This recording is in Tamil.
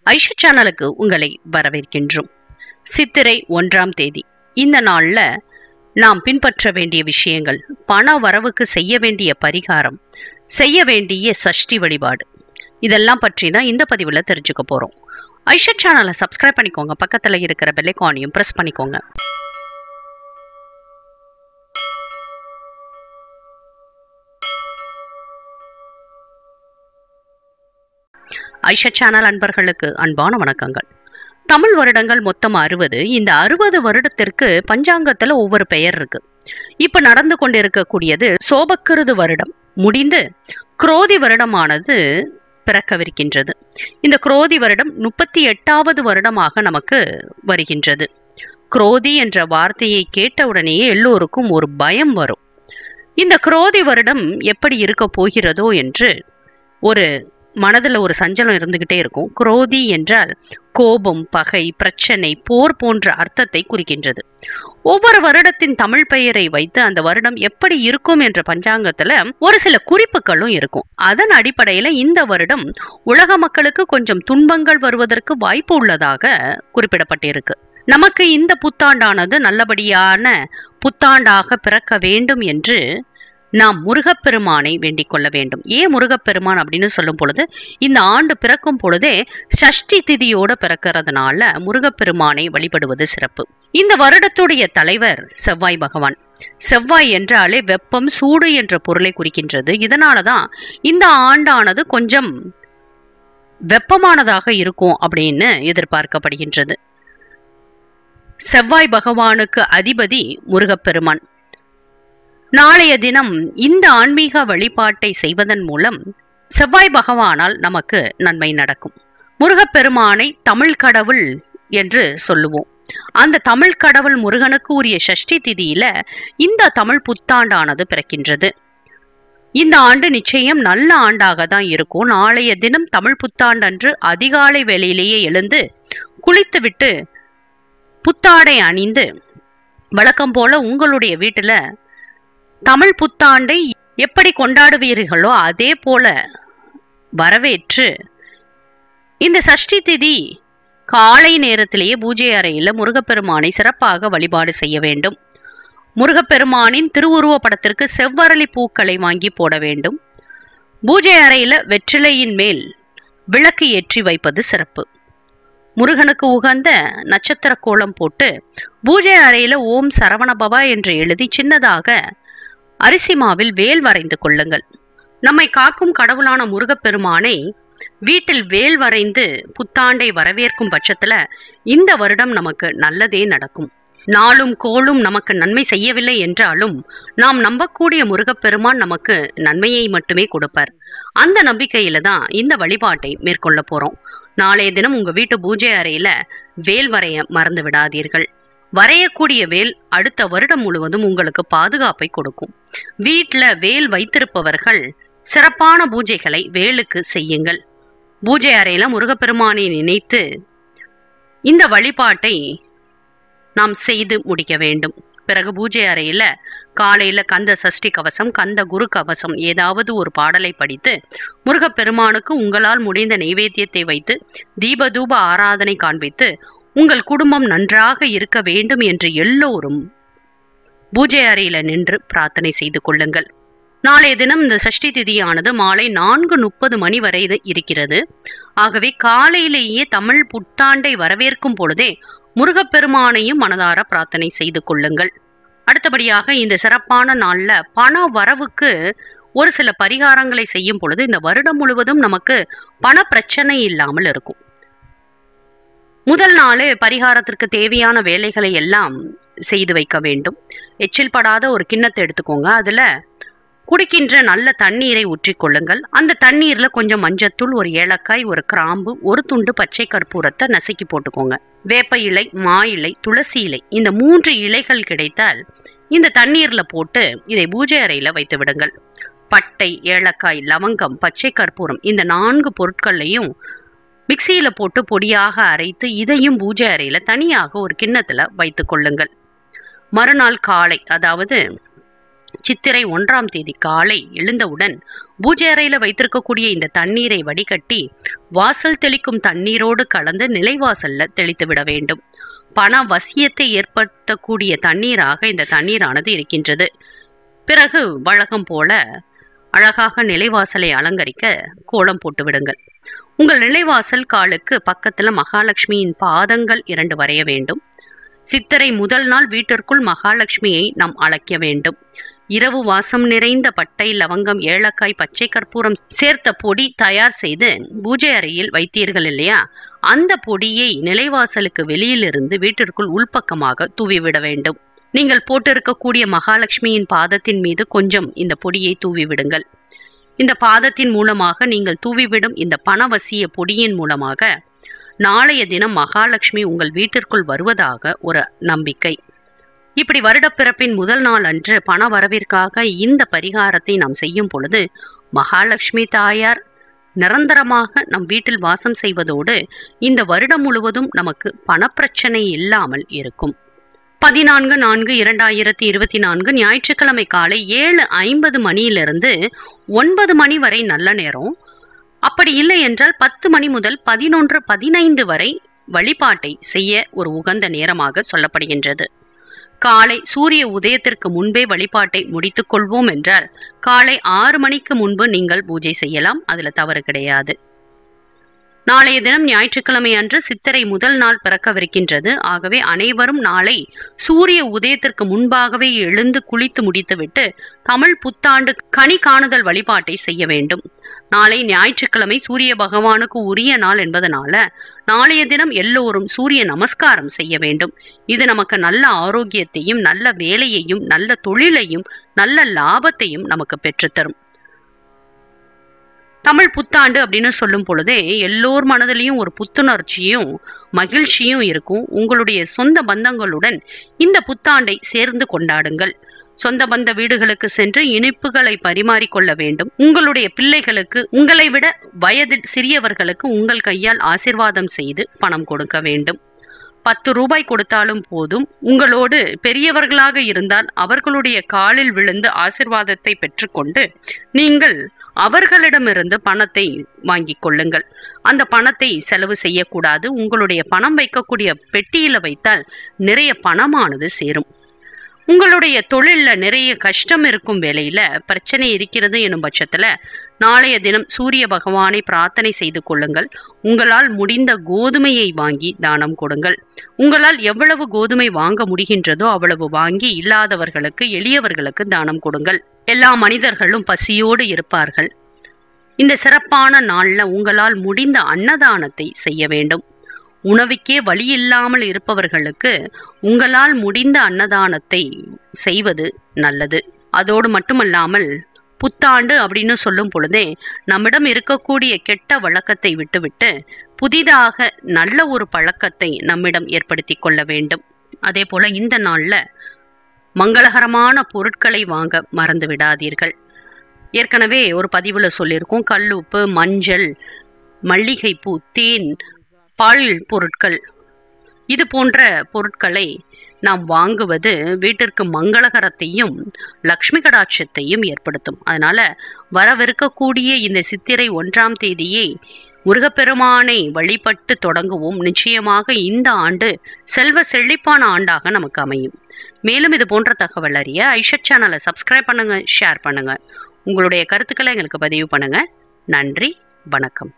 ஐஷா சேனலுக்கு உங்களை வரவேற்கின்றோம். சித்திரை 1ஆம் தேதி இந்த நாள்ல நாம் பின்பற்ற வேண்டிய விஷயங்கள், பண வரவுக்கு செய்ய வேண்டிய பரிகாரம், செய்ய வேண்டிய சஷ்டி வழிபாடு, இதெல்லாம் பற்றி தான் இந்த பதிவில் தெரிஞ்சுக்க போறோம். ஐஷா சேனலை சப்ஸ்கிரைப் பண்ணிக்கோங்க, பக்கத்துல இருக்கிற பெல் ஐகானையும் பிரஸ் பண்ணிக்கோங்க. ஐஷா சேனல் அன்பர்களுக்கு அன்பான வணக்கங்கள். தமிழ் வருடங்கள் மொத்தம் 60. இந்த 60 வருடத்திற்கு பஞ்சாங்கத்துல ஒவ்வொரு பெயர் இருக்கு. இப்ப நடந்து கொண்டிருக்கக்கூடியது சோபக்கிருது வருடம் முடிந்து குரோதி வருடமானது பிறக்கவிருக்கின்றது. இந்த குரோதி வருடம் 38வது வருடமாக நமக்கு வருகின்றது. குரோதி என்ற வார்த்தையை கேட்டவுடனேயே எல்லோருக்கும் ஒரு பயம் வரும். இந்த குரோதி வருடம் எப்படி இருக்க போகிறதோ என்று ஒரு மனதில் ஒரு சஞ்சலம் இருந்துகிட்டே இருக்கும். குரோதி என்றால் கோபம், பகை, பிரச்சனை, போர் போன்ற அர்த்தத்தை குறிக்கின்றது. ஒவ்வொரு வருடத்தின் தமிழ் பெயரை வைத்து அந்த வருடம் எப்படி இருக்கும் என்ற பஞ்சாங்கத்துல ஒரு சில குறிப்புகளும் இருக்கும். அதன் அடிப்படையில இந்த வருடம் உலக மக்களுக்கு கொஞ்சம் துன்பங்கள் வருவதற்கு வாய்ப்பு உள்ளதாக குறிப்பிடப்பட்டிருக்கு. நமக்கு இந்த புத்தாண்டானது நல்லபடியான புத்தாண்டாக பிறக்க வேண்டும் என்று நாம் முருகப்பெருமானை வேண்டிக் கொள்ள வேண்டும். ஏன் முருகப்பெருமான் அப்படின்னு சொல்லும் பொழுது, இந்த ஆண்டு பிறக்கும் பொழுதே சஷ்டி திதியோட பிறக்கிறதுனால முருகப்பெருமானை வழிபடுவது சிறப்பு. இந்த வருடத்துடைய தலைவர் செவ்வாய் பகவான். செவ்வாய் என்றாலே வெப்பம், சூடு என்ற பொருளை குறிக்கின்றது. இதனாலதான் இந்த ஆண்டானது கொஞ்சம் வெப்பமானதாக இருக்கும் அப்படின்னு எதிர்பார்க்கப்படுகின்றது. செவ்வாய் பகவானுக்கு அதிபதி முருகப்பெருமான். நாளைய தினம் இந்த ஆன்மீக வழிபாட்டை செய்வதன் மூலம் செவ்வாய் பகவானால் நமக்கு நன்மை நடக்கும். முருகப்பெருமானை தமிழ் கடவுள் என்று சொல்லுவோம். அந்த தமிழ் கடவுள் முருகனுக்கு உரிய சஷ்டி திதியில இந்த தமிழ் புத்தாண்டானது பிறக்கின்றது. இந்த ஆண்டு நிச்சயம் நல்ல ஆண்டாக தான் இருக்கும். நாளைய தினம் தமிழ் புத்தாண்டன்று அதிகாலை வேளையிலேயே எழுந்து குளித்துவிட்டு புத்தாடை அணிந்து வழக்கம் போல உங்களுடைய வீட்டுல தமிழ் புத்தாண்டை எப்படி கொண்டாடுவீர்களோ அதே போல வரவேற்று இந்த சஷ்டி திதி காலை நேரத்திலேயே பூஜை அறையில முருகப்பெருமானை சிறப்பாக வழிபாடு செய்ய வேண்டும். முருகப்பெருமானின் திருவுருவ படத்திற்கு செவ்வரளி பூக்களை வாங்கி போட வேண்டும். பூஜை அறையில வெற்றிலையின் மேல் விளக்கு ஏற்றி வைப்பது சிறப்பு. முருகனுக்கு உகந்த நட்சத்திர கோலம் போட்டு பூஜை அறையில ஓம் சரவணபவா என்று எழுதி சின்னதாக அரிசி மாவில் வேல் வரைந்து கொள்ளுங்கள். நம்மை காக்கும் கடவுளான முருகப்பெருமானை வீட்டில் வேல் வரைந்து புத்தாண்டை வரவேற்கும் பட்சத்துல இந்த வருடம் நமக்கு நல்லதே நடக்கும். நாளும் கோளும் நமக்கு நன்மை செய்யவில்லை என்றாலும் நாம் நம்பக்கூடிய முருகப்பெருமான் நமக்கு நன்மையை மட்டுமே கொடுப்பார். அந்த நம்பிக்கையில தான் இந்த வழிபாட்டை மேற்கொள்ள போறோம். நாளைய தினம் உங்க வீட்டு பூஜை அறையில வேல் வரைய மறந்து விடாதீர்கள். வரையக்கூடிய வேல் அடுத்த வருடம் முழுவதும் உங்களுக்கு பாதுகாப்பை கொடுக்கும். வீட்டில் வேல் வைத்திருப்பவர்கள் சிறப்பான பூஜைகளை வேலுக்கு செய்யுங்கள். பூஜை அறையில முருகப்பெருமானை நினைத்து இந்த வழிபாட்டை நாம் செய்து முடிக்க வேண்டும். பிறகு பூஜை அறையில காலையில கந்த சஷ்டி கவசம், கந்த குரு கவசம் ஏதாவது ஒரு பாடலை படித்து முருகப்பெருமானுக்கு உங்களால் முடிந்த நைவேத்தியத்தை வைத்து தீபதூப ஆராதனை காண்பித்து உங்கள் குடும்பம் நன்றாக இருக்க வேண்டும் என்று எல்லோரும் பூஜை அறையில நின்று பிரார்த்தனை செய்து கொள்ளுங்கள். நாளைய தினம் இந்த சஷ்டி திதியானது மாலை 4:30 மணி வரை இருக்கிறது. ஆகவே காலையிலேயே தமிழ் புத்தாண்டை வரவேற்கும் பொழுதே முருகப்பெருமானையும் மனதார பிரார்த்தனை செய்து கொள்ளுங்கள். அடுத்தபடியாக இந்த சிறப்பான நாள்ல பண வரவுக்கு ஒரு சில பரிகாரங்களை செய்யும் பொழுது இந்த வருடம் முழுவதும் நமக்கு பண பிரச்சனை இல்லாமல் இருக்கும். முதல் நாளே பரிகாரத்திற்கு தேவையான வேலைகளை எல்லாம் செய்து வைக்க வேண்டும். எச்சில் படாத ஒரு கிண்ணத்தை எடுத்துக்கோங்க. அதுல குடிக்கின்ற நல்ல தண்ணீரை ஊற்றிக்கொள்ளுங்கள். அந்த தண்ணீர்ல கொஞ்சம் மஞ்சத்தூள், ஒரு ஏலக்காய், ஒரு கிராம்பு, ஒரு துண்டு பச்சை கற்பூரத்தை நசுக்கி போட்டுக்கோங்க. வேப்ப இலை, மா இலை, துளசி இலை, இந்த 3 இலைகள் கிடைத்தால் இந்த தண்ணீர்ல போட்டு இதை பூஜை அறையில வைத்து விடுங்கள். பட்டை, ஏலக்காய், லவங்கம், பச்சை கற்பூரம் இந்த 4 பொருட்களையும் மிக்சியில போட்டு பொடியாக அரைத்து இதையும் பூஜை அறையில தனியாக ஒரு கிண்ணத்துல வைத்து கொள்ளுங்கள். மறுநாள் காலை, அதாவது சித்திரை 1ஆம் தேதி காலை எழுந்தவுடன் பூஜை அறையில வைத்திருக்கக்கூடிய இந்த தண்ணீரை வடிகட்டி வாசல் தெளிக்கும் தண்ணீரோடு கலந்து நிலைவாசல்ல தெளித்து விட வேண்டும். பண வசியத்தை ஏற்படுத்தக்கூடிய தண்ணீராக இந்த தண்ணீரானது இருக்கின்றது. பிறகு வழக்கம் போல அழகாக நிலைவாசலை அலங்கரிக்க கோலம் போட்டு விடுங்கள். உங்கள் நிலைவாசல் காலுக்கு பக்கத்துல மகாலட்சுமியின் பாதங்கள் 2 வரைய வேண்டும். சித்திரை முதல் நாள் வீட்டிற்குள் மகாலட்சுமியை நாம் அழைக்க வேண்டும். இரவு வாசம் நிறைந்த பட்டை, லவங்கம், ஏலக்காய், பச்சை கற்பூரம் சேர்த்த பொடி தயார் செய்து பூஜை அறையில் வைத்தீர்கள் இல்லையா, அந்த பொடியை நிலைவாசலுக்கு வெளியிலிருந்து வீட்டிற்குள் உள்பக்கமாக தூவிவிட வேண்டும். நீங்கள் போட்டிருக்கக்கூடிய மகாலட்சுமியின் பாதத்தின் மீது கொஞ்சம் இந்த பொடியை தூவி விடுங்கள். இந்த பாதத்தின் மூலமாக நீங்கள் தூவிவிடும் இந்த பணவசிய பொடியின் மூலமாக நாளைய தினம் மகாலட்சுமி உங்கள் வீட்டிற்குள் வருவதாக ஒரு நம்பிக்கை. இப்படி வருடப்பிறப்பின் முதல் நாள் அன்று பண வரவிற்காக இந்த பரிகாரத்தை நாம் செய்யும் பொழுது மகாலட்சுமி தாயார் நிரந்தரமாக நம் வீட்டில் வாசம் செய்வதோடு இந்த வருடம் முழுவதும் நமக்கு பணப்பிரச்சனை இல்லாமல் இருக்கும். 14/4/2024 ஞாயிற்றுக்கிழமை காலை 7:50 மணியிலிருந்து 9 மணி வரை நல்ல நேரம். அப்படி இல்லை என்றால் 10 மணி முதல் 11:15 வரை வழிபாட்டை செய்ய ஒரு உகந்த நேரமாக சொல்லப்படுகின்றது. காலை சூரிய உதயத்திற்கு முன்பே வழிபாட்டை முடித்துக் கொள்வோம் என்றால் காலை 6 மணிக்கு முன்பு நீங்கள் பூஜை செய்யலாம். அதுல தவறு கிடையாது. நாளைய தினம் ஞாயிற்றுக்கிழமை அன்று சித்திரை முதல் நாள் பிறக்கவிருக்கின்றது. ஆகவே அனைவரும் நாளை சூரிய உதயத்திற்கு முன்பாகவே எழுந்து குளித்து முடித்துவிட்டு தமிழ் புத்தாண்டு கனி காணுதல் வழிபாட்டை செய்ய வேண்டும். நாளை ஞாயிற்றுக்கிழமை சூரிய பகவானுக்கு உரிய நாள் என்பதனால நாளைய தினம் எல்லோரும் சூரிய நமஸ்காரம் செய்ய வேண்டும். இது நமக்கு நல்ல ஆரோக்கியத்தையும், நல்ல வேலையையும், நல்ல தொழிலையும், நல்ல லாபத்தையும் நமக்கு பெற்றுத்தரும். தமிழ் புத்தாண்டு அப்படின்னு சொல்லும் பொழுதே எல்லோர் மனதிலையும் ஒரு புத்துணர்ச்சியும் மகிழ்ச்சியும் இருக்கும். உங்களுடைய சொந்த பந்தங்களுடன் இந்த புத்தாண்டை சேர்ந்து கொண்டாடுங்கள். சொந்த பந்த வீடுகளுக்கு சென்று இனிப்புகளை பரிமாறிக்கொள்ள வேண்டும். உங்களுடைய பிள்ளைகளுக்கு, உங்களை விட வயதில் சிறியவர்களுக்கு உங்கள் கையால் ஆசீர்வாதம் செய்து பணம் கொடுக்க வேண்டும். 10 ரூபாய் கொடுத்தாலும் போதும். உங்களோடு பெரியவர்களாக இருந்தால் அவர்களுடைய காலில் விழுந்து ஆசீர்வாதத்தை பெற்றுக்கொண்டு நீங்கள் அவர்களிடமிருந்து பணத்தை வாங்கிக் கொள்ளுங்கள். அந்த பணத்தை செலவு செய்யக்கூடாது. உங்களுடைய பணம் வைக்கக்கூடிய பெட்டியில வைத்தால் நிறைய பணமானது சேரும். உங்களுடைய தொழில்ல நிறைய கஷ்டம் இருக்கும் வேளையில பிரச்சனை இருக்கிறது எனும் பட்சத்துல நாளைய தினம் சூரிய பகவானை பிரார்த்தனை செய்து கொள்ளுங்கள். உங்களால் முடிந்த கோதுமையை வாங்கி தானம் கொடுங்கள். உங்களால் எவ்வளவு கோதுமை வாங்க முடிகின்றதோ அவ்வளவு வாங்கி இல்லாதவர்களுக்கு, எளியவர்களுக்கு தானம் கொடுங்கள். எல்லா மனிதர்களும் பசியோடு இருப்பார்கள். இந்த சிறப்பான நாள்ல உங்களால் முடிந்த அன்னதானத்தை செய்ய வேண்டும். உணவுக்கே வழி இல்லாமல் இருப்பவர்களுக்கு உங்களால் முடிந்த அன்னதானத்தை செய்வது நல்லது. அதோடு மட்டுமல்லாமல் புத்தாண்டு அப்படின்னு சொல்லும் பொழுதே நம்மிடம் இருக்கக்கூடிய கெட்ட வழக்கத்தை விட்டுவிட்டு புதிதாக நல்ல ஒரு பழக்கத்தை நம்மிடம் ஏற்படுத்தி கொள்ள வேண்டும். அதே போல இந்த நாள்ல மங்களகரமான பொருட்களை வாங்க மறந்து விடாதீர்கள். ஏற்கனவே ஒரு பதிவுல சொல்லியிருக்கோம். கல்லுப்பு, மஞ்சள், மல்லிகைப்பூ, தேன், பால் பொருட்கள், இது போன்ற பொருட்களை நாம் வாங்குவது வீட்டிற்கு மங்களகரத்தையும் லக்ஷ்மி கடாட்சத்தையும் ஏற்படுத்தும். அதனால வரவிருக்கக்கூடிய இந்த சித்திரை 1ஆம் தேதியை முருகப்பெருமானை வழிபட்டு தொடங்குவோம். நிச்சயமாக இந்த ஆண்டு செல்வ செழிப்பான ஆண்டாக நமக்கு அமையும். மேலும் இது போன்ற தகவல் அறிய ஐஷத் சேனலை சப்ஸ்கிரைப் பண்ணுங்க, ஷேர் பண்ணுங்க. உங்களுடைய கருத்துக்களை எங்களுக்கு பதிவு பண்ணுங்க. நன்றி, வணக்கம்.